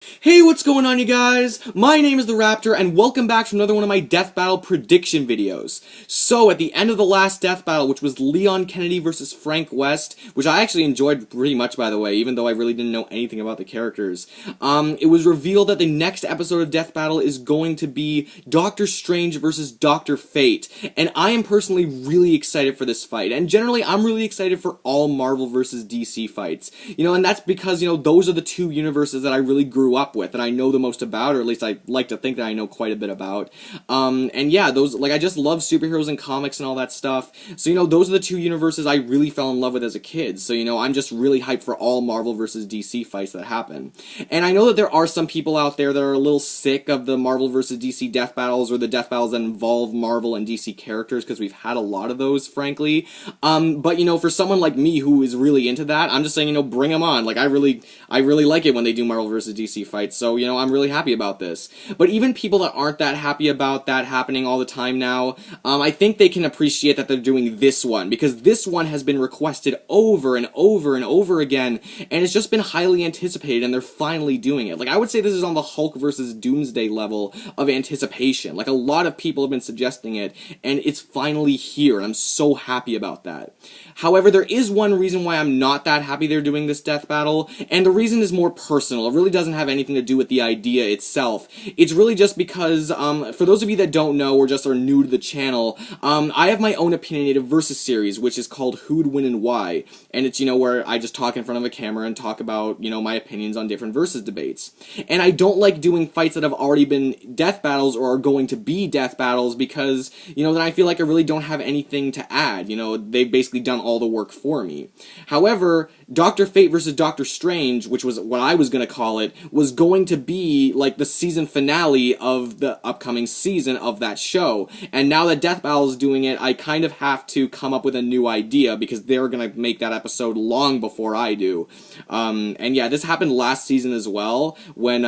Hey, what's going on, you guys? My name is the Raptor, and welcome back to another one of my Death Battle prediction videos. So, at the end of the last Death Battle, which was Leon Kennedy versus Frank West, which I actually enjoyed pretty much, by the way, even though I really didn't know anything about the characters, it was revealed that the next episode of Death Battle is going to be Doctor Strange versus Doctor Fate, and I am personally really excited for this fight, and generally, I'm really excited for all Marvel versus DC fights, and that's because, those are the two universes that I really grew up with, and I know the most about, or at least I like to think that I know quite a bit about. And yeah, I just love superheroes and comics and all that stuff. So, those are the two universes I really fell in love with as a kid. So, I'm just really hyped for all Marvel versus DC fights that happen. And I know that there are some people out there that are a little sick of the Marvel versus DC death battles, or the death battles that involve Marvel and DC characters, because we've had a lot of those, frankly. But, for someone like me who is really into that, I'm just saying, bring them on. Like, I really like it when they do Marvel versus DC fights, so, I'm really happy about this. But even people that aren't that happy about that happening all the time now, I think they can appreciate that they're doing this one, because this one has been requested over and over and over again, and it's just been highly anticipated, and they're finally doing it. Like, I would say this is on the Hulk versus Doomsday level of anticipation. Like, a lot of people have been suggesting it, and it's finally here, and I'm so happy about that. However, there is one reason why I'm not that happy they're doing this death battle, and the reason is more personal. It really doesn't have anything to do with the idea itself. It's really just because, for those of you that don't know or just are new to the channel, I have my own opinionated versus series, which is called Who'd Win and Why, and it's, where I just talk in front of a camera and talk about, my opinions on different versus debates. And I don't like doing fights that have already been death battles or are going to be death battles because, then I feel like I really don't have anything to add. They've basically done all the work for me. However, Doctor Fate versus Doctor Strange, which was what I was going to call it, was going to be like the season finale of the upcoming season of that show. And now that Death Battle is doing it, I kind of have to come up with a new idea because they're going to make that episode long before I do. And yeah, this happened last season as well when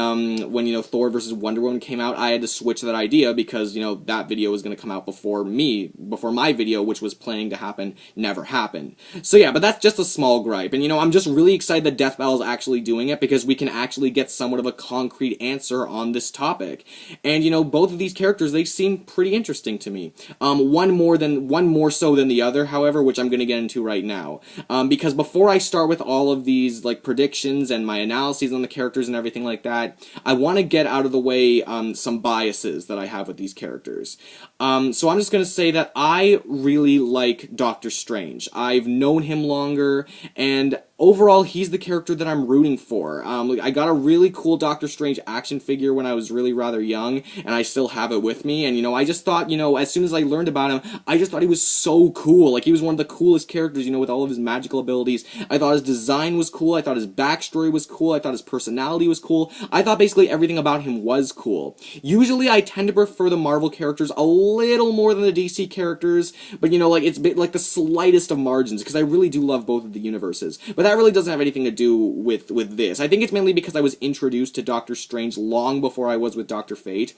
Thor versus Wonder Woman came out. I had to switch that idea because, that video was going to come out before my video, which was planning to happen, never happened. So yeah, but that's just a small gripe. And, I'm just really excited that Death Battle is actually doing it because we can actually get somewhat of a concrete answer on this topic. And, both of these characters, they seem pretty interesting to me. One more so than the other, however, which I'm going to get into right now. Because before I start with all of these, predictions and my analyses on the characters and everything like that, I want to get out of the way, some biases that I have with these characters. So I'm just going to say that I really like Doctor Strange. I've known him longer, and overall, he's the character that I'm rooting for. I got a really cool Doctor Strange action figure when I was really rather young, and I still have it with me, and, I just thought, as soon as I learned about him, I just thought he was so cool. Like, he was one of the coolest characters, with all of his magical abilities. I thought his design was cool, I thought his backstory was cool, I thought his personality was cool, I thought basically everything about him was cool. Usually, I tend to prefer the Marvel characters a little more than the DC characters, but, it's like the slightest of margins, because I really do love both of the universes. But that really doesn't have anything to do with this. I think it's mainly because I was introduced to Doctor Strange long before I was with Doctor Fate,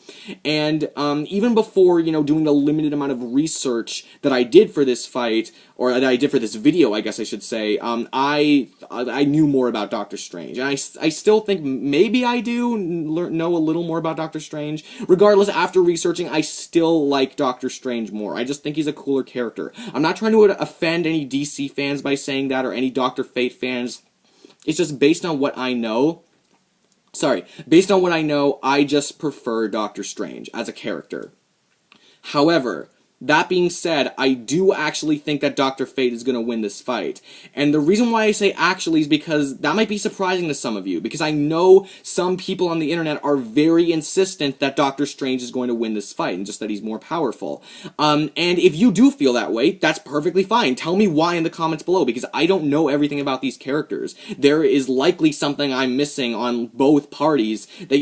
and even before, doing the limited amount of research that I did for this fight, or that I did for this video, I guess I should say, I knew more about Doctor Strange, and I still think maybe I do know a little more about Doctor Strange. Regardless, after researching, I still like Doctor Strange more. I just think he's a cooler character. I'm not trying to offend any DC fans by saying that, or any Doctor Fate fans. It's just based on what I know. Based on what I know, I just prefer Doctor Strange as a character. However, that being said, I do actually think that Dr. Fate is going to win this fight. And the reason why I say actually is because that might be surprising to some of you, because I know some people on the internet are very insistent that Doctor Strange is going to win this fight, and just that he's more powerful. And if you do feel that way, that's perfectly fine. Tell me why in the comments below, because I don't know everything about these characters. There is likely something I'm missing on both parties that,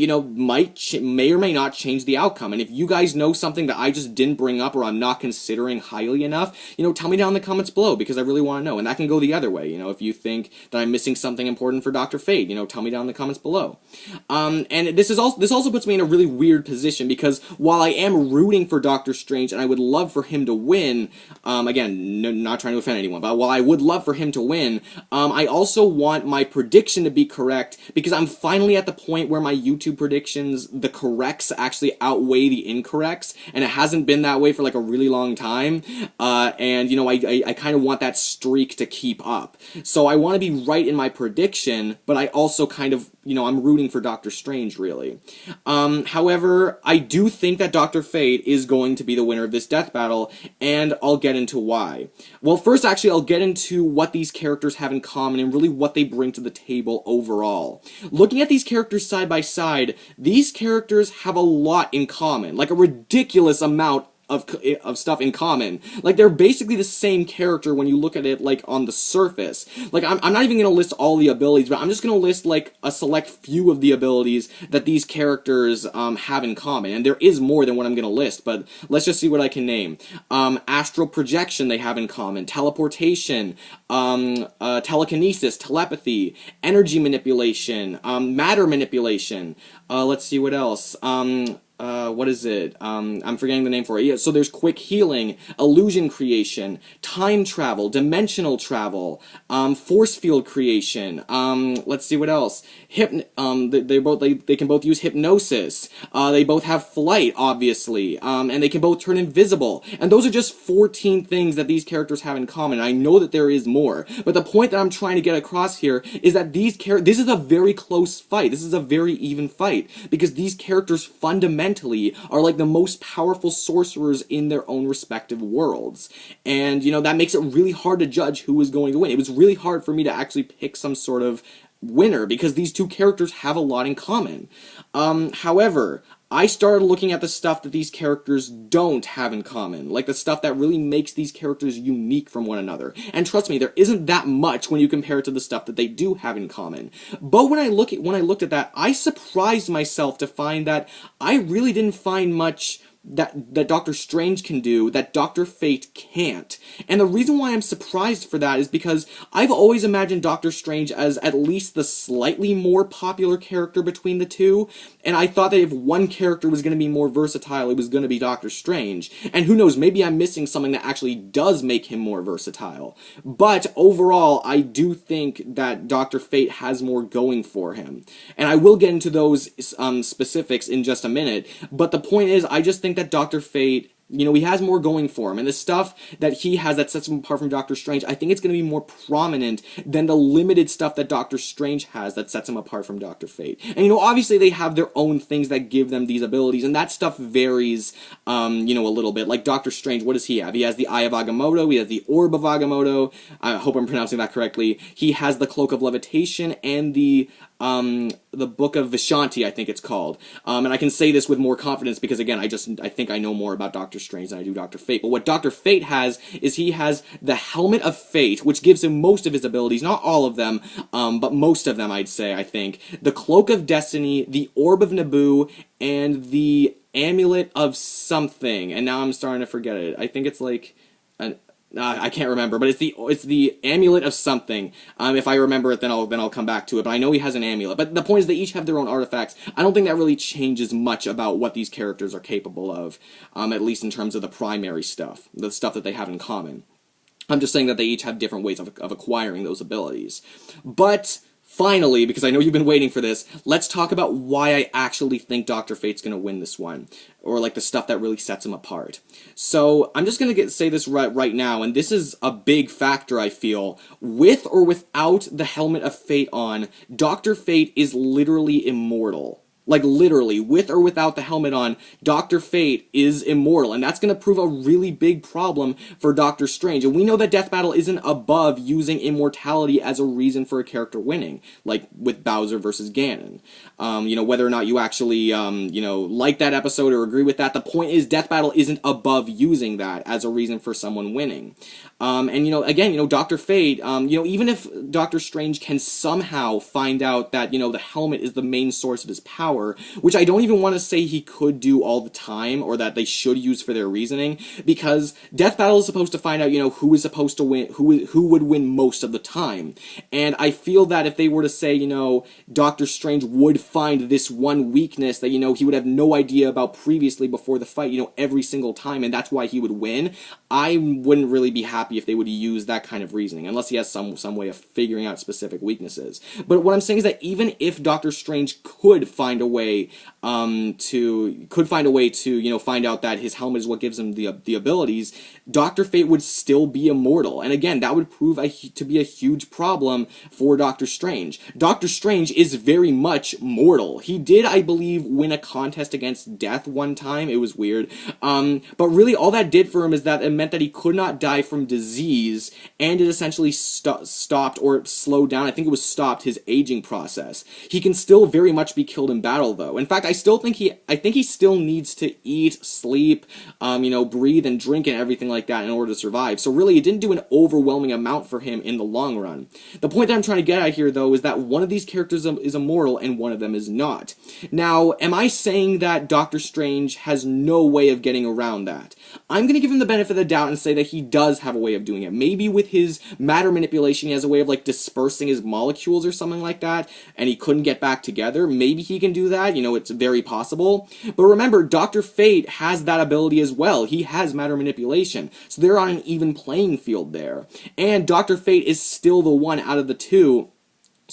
may or may not change the outcome. And if you guys know something that I just didn't bring up, or I'm not not considering highly enough, you know, tell me down in the comments below, because I really want to know. And that can go the other way, you know, if you think that I'm missing something important for Dr. Fate, you know, tell me down in the comments below. And this also puts me in a really weird position, because while I am rooting for Doctor Strange and I would love for him to win, again, not trying to offend anyone, but while I would love for him to win, I also want my prediction to be correct, because I'm finally at the point where my YouTube predictions, the corrects actually outweigh the incorrects, and it hasn't been that way for like a really long time, and you know, I kind of want that streak to keep up. So I want to be right in my prediction, but I also kind of, you know, I'm rooting for Doctor Strange, really. However, I do think that Dr. Fate is going to be the winner of this death battle, and I'll get into why. Well, first, actually, I'll get into what these characters have in common and really what they bring to the table overall. Looking at these characters side by side, these characters have a lot in common, like a ridiculous amount of stuff in common. Like, they're basically the same character when you look at it, like, on the surface. Like, I'm not even gonna list all the abilities, but I'm just gonna list, like, a select few of the abilities that these characters, have in common. And there is more than what I'm gonna list, but let's just see what I can name. Astral projection they have in common. Teleportation, telekinesis, telepathy, energy manipulation, matter manipulation. Let's see what else. What is it? I'm forgetting the name for it. Yeah, so there's quick healing, illusion creation, time travel, dimensional travel, force field creation. Let's see what else. They can both use hypnosis. They both have flight, obviously, and they can both turn invisible. And those are just 14 things that these characters have in common. I know that there is more, but the point that I'm trying to get across here is that this is a very close fight. This is a very even fight, because these characters fundamentally are like the most powerful sorcerers in their own respective worlds. And, you know, that makes it really hard to judge who is going to win. It was really hard for me to actually pick some sort of winner, because these two characters have a lot in common. However, I started looking at the stuff that these characters don't have in common, like the stuff that really makes these characters unique from one another. And trust me, there isn't that much when you compare it to the stuff that they do have in common. But when I looked at that, I surprised myself to find that I really didn't find much that Doctor Strange can do that Dr. Fate can't. And the reason why I'm surprised for that is because I've always imagined Doctor Strange as at least the slightly more popular character between the two, and I thought that if one character was going to be more versatile, it was going to be Doctor Strange. And who knows, maybe I'm missing something that actually does make him more versatile. But overall, I do think that Dr. Fate has more going for him. And I will get into those specifics in just a minute, but the point is, I just think that Dr. Fate, you know, he has more going for him, and the stuff that he has that sets him apart from Doctor Strange, I think it's going to be more prominent than the limited stuff that Doctor Strange has that sets him apart from Dr. Fate. And, you know, obviously they have their own things that give them these abilities, and that stuff varies, you know, a little bit. Like Doctor Strange, what does he have? He has the Eye of Agamotto, he has the Orb of Agamotto, I hope I'm pronouncing that correctly. He has the Cloak of Levitation and the Book of Vishanti, I think it's called. And I can say this with more confidence because, again, I think I know more about Doctor Strange than I do Dr. Fate. But what Dr. Fate has is he has the Helmet of Fate, which gives him most of his abilities, not all of them, but most of them, I'd say, I think. The Cloak of Destiny, the Orb of Nabu, and the Amulet of something. And now I'm starting to forget it. I think it's like I can't remember, but it's the amulet of something. If I remember it, then I'll come back to it. But I know he has an amulet. But the point is, they each have their own artifacts. I don't think that really changes much about what these characters are capable of, at least in terms of the primary stuff, the stuff that they have in common. I'm just saying that they each have different ways of acquiring those abilities. But finally, because I know you've been waiting for this, let's talk about why I actually think Dr. Fate's going to win this one, or like the stuff that really sets him apart. So I'm just going to say this right now, and this is a big factor, I feel. With or without the Helmet of Fate on, Dr. Fate is literally immortal. Like, literally, with or without the helmet on, Dr. Fate is immortal, and that's going to prove a really big problem for Doctor Strange. And we know that Death Battle isn't above using immortality as a reason for a character winning, like with Bowser versus Ganon. You know, whether or not you actually, you know, like that episode or agree with that, the point is Death Battle isn't above using that as a reason for someone winning. And, again, Dr. Fate, even if Doctor Strange can somehow find out that, the helmet is the main source of his power, which I don't even want to say he could do all the time, or that they should use for their reasoning, because Death Battle is supposed to find out, who is supposed to win, who would win most of the time. And I feel that if they were to say, Doctor Strange would find this one weakness that, he would have no idea about previously before the fight, every single time, and that's why he would win, I wouldn't really be happy if they would use that kind of reasoning, unless he has some way of figuring out specific weaknesses. But what I'm saying is that even if Doctor Strange could find a way to find out that his helmet is what gives him the abilities, Dr. Fate would still be immortal. And again, that would prove to be a huge problem for Doctor Strange. Doctor Strange is very much mortal. He did, I believe, win a contest against death one time. It was weird. But really all that did for him is that it meant that he could not die from disease, and it essentially stopped or slowed down, I think it was stopped, his aging process. He can still very much be killed in battle, though. In fact, I think he still needs to eat, sleep, breathe and drink and everything like that in order to survive. So really, it didn't do an overwhelming amount for him in the long run. The point that I'm trying to get at here, though, is that one of these characters is immortal and one of them is not. Now, am I saying that Doctor Strange has no way of getting around that? I'm going to give him the benefit of the doubt and say that he does have a way of doing it. Maybe with his matter manipulation, he has a way of, dispersing his molecules or something like that, and he couldn't get back together. Maybe he can do that. It's very possible. But remember, Dr. Fate has that ability as well. He has matter manipulation. So they're on an even playing field there. And Dr. Fate is still the one out of the two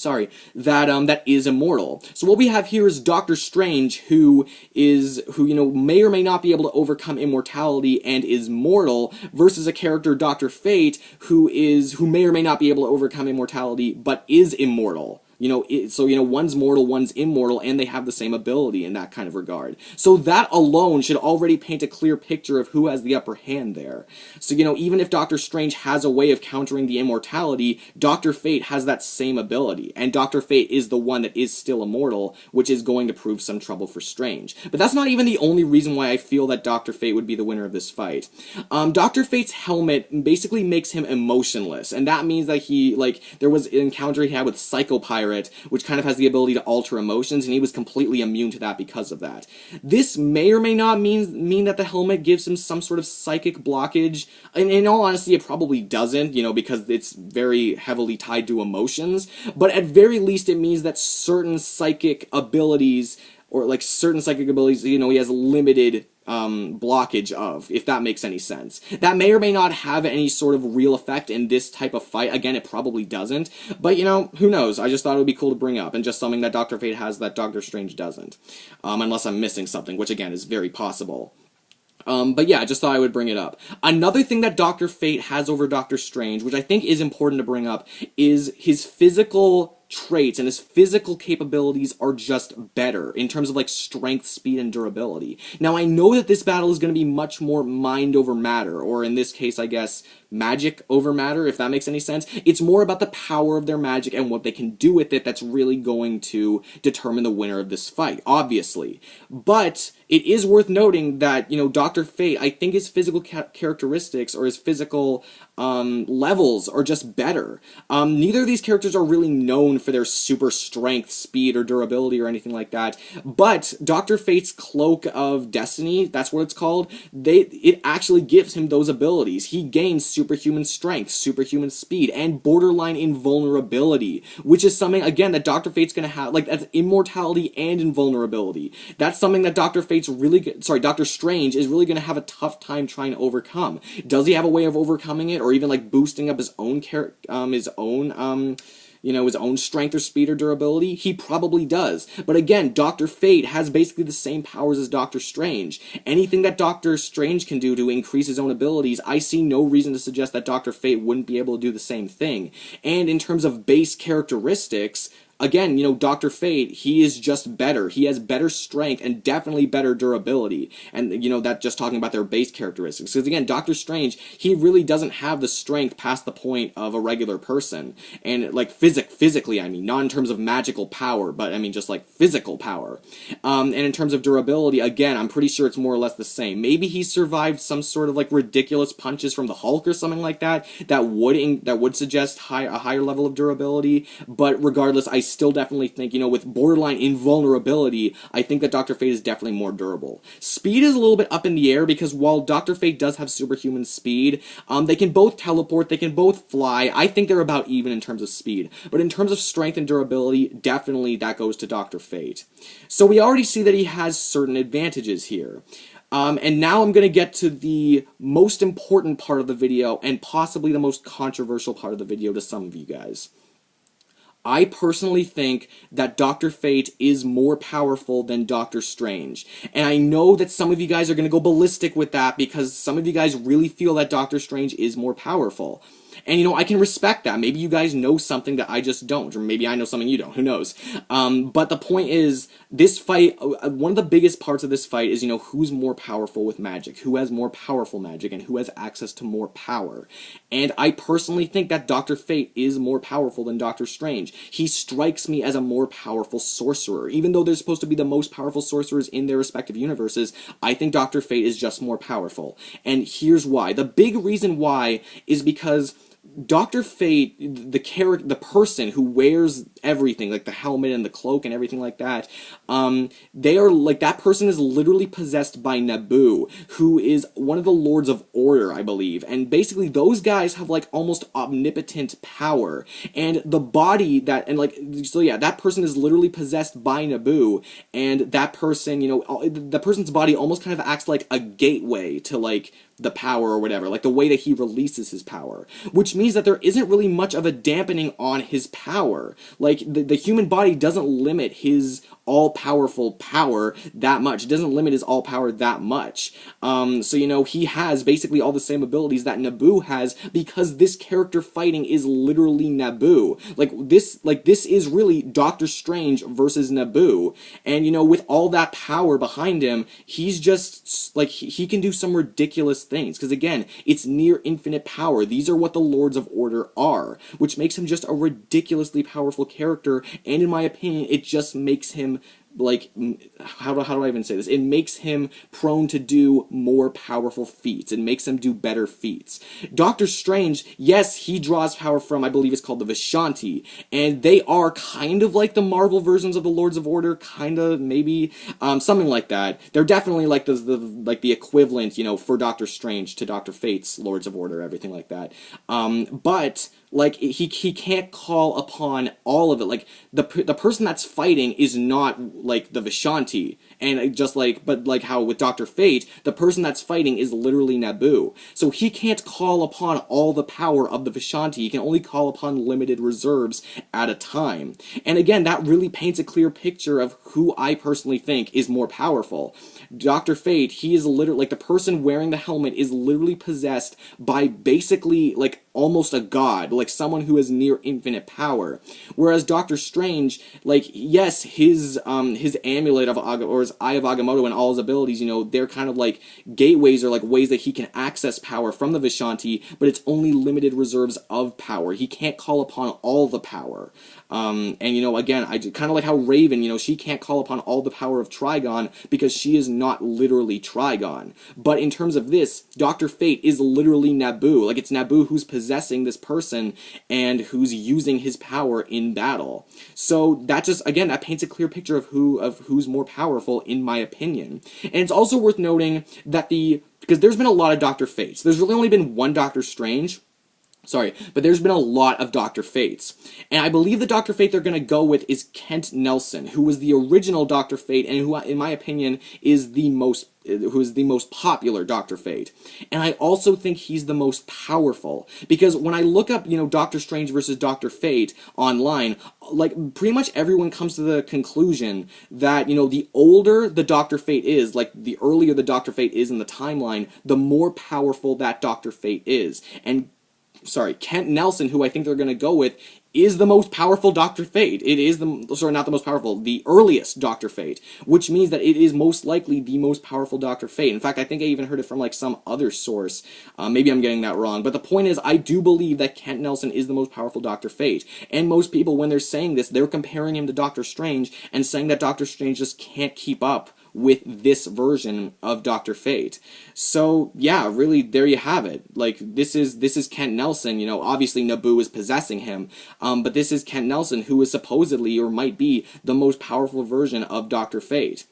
that is immortal. So what we have here is Doctor Strange, who may or may not be able to overcome immortality and is mortal, versus a character, Doctor Fate, who may or may not be able to overcome immortality but is immortal. One's mortal, one's immortal, and they have the same ability in that kind of regard. So that alone should already paint a clear picture of who has the upper hand there. So, even if Doctor Strange has a way of countering the immortality, Doctor Fate has that same ability, and Doctor Fate is the one that is still immortal, which is going to prove some trouble for Strange. But that's not even the only reason why I feel that Doctor Fate would be the winner of this fight. Doctor Fate's helmet basically makes him emotionless, and that means that there was an encounter he had with Psycho Pirate, which kind of has the ability to alter emotions, and he was completely immune to that because of that. This may or may not mean that the helmet gives him some sort of psychic blockage, and in all honesty, it probably doesn't, because it's very heavily tied to emotions, but at very least it means that certain psychic abilities, he has limited blockage of, if that makes any sense. That may or may not have any sort of real effect in this type of fight. Again, it probably doesn't, but who knows? I just thought it would be cool to bring up, and just something that Dr. Fate has that Doctor Strange doesn't. Unless I'm missing something, which again is very possible. But yeah, I just thought I would bring it up. Another thing that Dr. Fate has over Doctor Strange, which I think is important to bring up, is his physical traits and his physical capabilities are just better in terms of strength, speed, and durability. Now, I know that this battle is going to be much more mind over matter, or in this case, I guess, magic over matter, if that makes any sense. It's more about the power of their magic and what they can do with it that's really going to determine the winner of this fight, obviously. But it is worth noting that, Dr. Fate, I think his physical characteristics or his physical levels are just better. Neither of these characters are really known for their super strength, speed, or durability or anything like that, but Dr. Fate's Cloak of Destiny, that's what it's called, it actually gives him those abilities. He gains superhuman strength, superhuman speed, and borderline invulnerability, which is something, again, that Dr. Fate's gonna have, that's immortality and invulnerability. That's something that Dr. Strange is really gonna have a tough time trying to overcome. Does he have a way of overcoming it, or even boosting up his own his own strength or speed or durability? He probably does. But again, Dr. Fate has basically the same powers as Doctor Strange. Anything that Doctor Strange can do to increase his own abilities, I see no reason to suggest that Dr. Fate wouldn't be able to do the same thing. And in terms of base characteristics, again, you know, Dr. Fate, he is just better. He has better strength and definitely better durability. And, you know, that just talking about their base characteristics. Because, again, Doctor Strange, he really doesn't have the strength past the point of a regular person. And, like, physically, I mean, not in terms of magical power, but, I mean, just, like, physical power. And in terms of durability, again, I'm pretty sure it's more or less the same. Maybe he survived some sort of, like, ridiculous punches from the Hulk or something like that, that would suggest a higher level of durability. But regardless, I still definitely think, you know, with borderline invulnerability, I think that Dr. Fate is definitely more durable. Speed is a little bit up in the air, because while Dr. Fate does have superhuman speed, they can both teleport, they can both fly. I think they're about even in terms of speed. But in terms of strength and durability, definitely that goes to Dr. Fate. So we already see that he has certain advantages here. And now I'm going to get to the most important part of the video, and possibly the most controversial part of the video to some of you guys. I personally think that Dr. Fate is more powerful than Doctor Strange. And I know that some of you guys are going to go ballistic with that, because some of you guys really feel that Doctor Strange is more powerful. And, you know, I can respect that. Maybe you guys know something that I just don't, or maybe I know something you don't, who knows. But the point is, this fight, one of the biggest parts of this fight is, you know, who's more powerful with magic, who has more powerful magic, and who has access to more power. And I personally think that Dr. Fate is more powerful than Doctor Strange. He strikes me as a more powerful sorcerer. Even though they're supposed to be the most powerful sorcerers in their respective universes, I think Dr. Fate is just more powerful. And here's why. The big reason why is because Dr. Fate, the person who wears everything, like the helmet and the cloak and everything like that, they are, like, that person is literally possessed by Nabu, who is one of the Lords of Order, I believe. And basically, those guys have, like, almost omnipotent power. And the body that, and, like, so yeah, that person is literally possessed by Nabu, and that person, you know, the person's body almost kind of acts like a gateway to, like, the power or whatever, like the way that he releases his power, which means that there isn't really much of a dampening on his power. Like, the human body doesn't limit his all-powerful power that much. It doesn't limit his all-power that much. So, you know, he has basically all the same abilities that Nabu has, because this character fighting is literally Nabu. Like, this is really Doctor Strange versus Nabu. And, you know, with all that power behind him, he's just, like, he can do some ridiculous things. Because, again, it's near infinite power. These are what the Lords of Order are, which makes him just a ridiculously powerful character, and in my opinion, it just makes him, like, how do I even say this? It makes him prone to do more powerful feats. It makes him do better feats. Doctor Strange, yes, he draws power from, I believe it's called the Vishanti, and they are kind of like the Marvel versions of the Lords of Order, kind of, maybe, something like that. They're definitely like the equivalent, you know, for Doctor Strange to Doctor Fate's Lords of Order, everything like that. But like, he can't call upon all of it. Like, the person that's fighting is not, like, the Vishanti. And just like, but like how with Dr. Fate, the person that's fighting is literally Nabu. So he can't call upon all the power of the Vishanti. He can only call upon limited reserves at a time. And again, that really paints a clear picture of who I personally think is more powerful. Dr. Fate, he is literally, like, the person wearing the helmet is literally possessed by basically, like, almost a god, like someone who has near infinite power. Whereas Doctor Strange, like, yes, his amulet of or his Eye of Agamotto and all his abilities, you know, they're kind of like gateways, or like ways that he can access power from the Vishanti, but it's only limited reserves of power. He can't call upon all the power. And, you know, again, I kind of like how Raven, you know, she can't call upon all the power of Trigon because she is not literally Trigon. But in terms of this, Dr. Fate is literally Nabu. Like, it's Nabu who's possessing this person and who's using his power in battle. So that just, again, that paints a clear picture of who's more powerful, in my opinion. And it's also worth noting that because there's been a lot of Dr. Fates. There's really only been one Doctor Strange. Sorry, but there's been a lot of Dr. Fates. And I believe the Dr. Fate they're going to go with is Kent Nelson, who was the original Dr. Fate, and who, in my opinion, is the most popular Dr. Fate. And I also think he's the most powerful, because when I look up, you know, Doctor Strange versus Dr. Fate online, like, pretty much everyone comes to the conclusion that, you know, the older the Dr. Fate is, like, the earlier the Dr. Fate is in the timeline, the more powerful that Dr. Fate is. And Kent Nelson, who I think they're going to go with, is the most powerful Dr. Fate. It is not the most powerful, the earliest Dr. Fate, which means that it is most likely the most powerful Dr. Fate. In fact, I think I even heard it from like some other source. Maybe I'm getting that wrong, but the point is, I do believe that Kent Nelson is the most powerful Dr. Fate. And most people, when they're saying this, they're comparing him to Doctor Strange and saying that Doctor Strange just can't keep up with this version of Dr. Fate. So yeah, really, there you have it. Like, this is Kent Nelson. You know, obviously Nabu is possessing him, but this is Kent Nelson, who is supposedly, or might be, the most powerful version of Dr. Fate.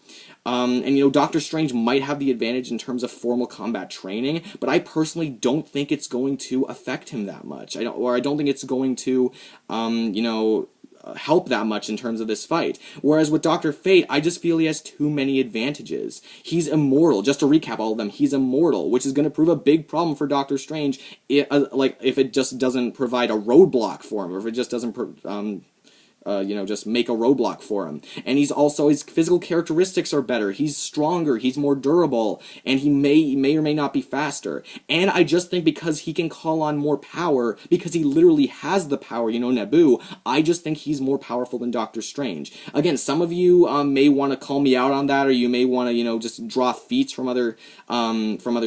And you know, Doctor Strange might have the advantage in terms of formal combat training, but I personally don't think it's going to affect him that much. I don't think it's going to, you know, help that much in terms of this fight. Whereas with Dr. Fate, I just feel he has too many advantages. He's immortal. Just to recap all of them, he's immortal, which is going to prove a big problem for Doctor Strange, if it just doesn't provide a roadblock for him, or if it just doesn't you know, just make a roadblock for him. And he's also, his physical characteristics are better. He's stronger, he's more durable, and he may or may not be faster. And I just think because he can call on more power, because he literally has the power, you know, Nabu, I just think he's more powerful than Doctor Strange. Again, some of you may want to call me out on that, or you may want to, you know, just draw feats from other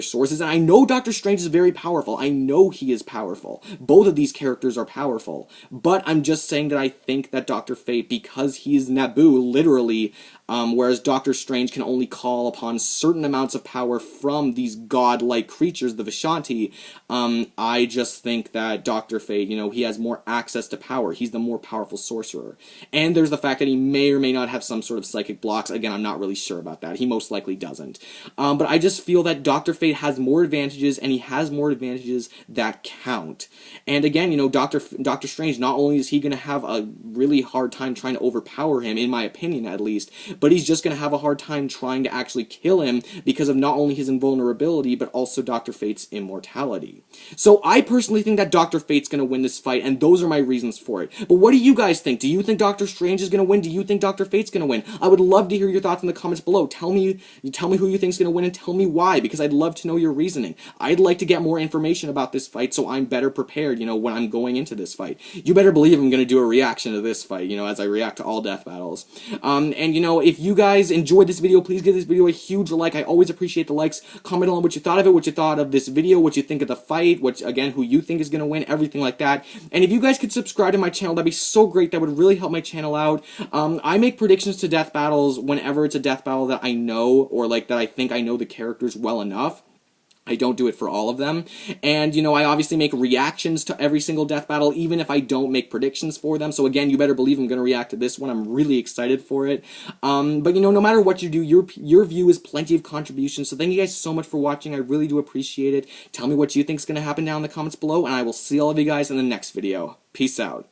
sources. And I know Doctor Strange is very powerful. I know he is powerful. Both of these characters are powerful. But I'm just saying that I think that Dr. Fate, because he's Nabu, literally, whereas Doctor Strange can only call upon certain amounts of power from these godlike creatures, the Vishanti, I just think that Dr. Fate, you know, he has more access to power. He's the more powerful sorcerer. And there's the fact that he may or may not have some sort of psychic blocks. Again, I'm not really sure about that. He most likely doesn't. But I just feel that Dr. Fate has more advantages, and he has more advantages that count. And again, you know, Doctor Strange, not only is he going to have a really hard time trying to overpower him, in my opinion at least, but he's just going to have a hard time trying to actually kill him because of not only his invulnerability, but also Dr. Fate's immortality. So I personally think that Dr. Fate's going to win this fight, and those are my reasons for it. But what do you guys think? Do you think Doctor Strange is going to win? Do you think Dr. Fate's going to win? I would love to hear your thoughts in the comments below. Tell me who you think is going to win, and tell me why, because I'd love to know your reasoning. I'd like to get more information about this fight so I'm better prepared, you know, when I'm going into this fight. You better believe I'm going to do a reaction to this fight, you know, as I react to all death battles. And you know, if you guys enjoyed this video, please give this video a huge like. I always appreciate the likes. Comment on what you thought of it, what you thought of this video, what you think of the fight, again, who you think is going to win, everything like that. And if you guys could subscribe to my channel, that'd be so great. That would really help my channel out. I make predictions to death battles whenever it's a death battle that I know, or like that I think I know the characters well enough. I don't do it for all of them. And, you know, I obviously make reactions to every single death battle, even if I don't make predictions for them. So again, you better believe I'm going to react to this one. I'm really excited for it. But, you know, no matter what you do, your view is plenty of contribution. So thank you guys so much for watching. I really do appreciate it. Tell me what you think is going to happen down in the comments below, and I will see all of you guys in the next video. Peace out.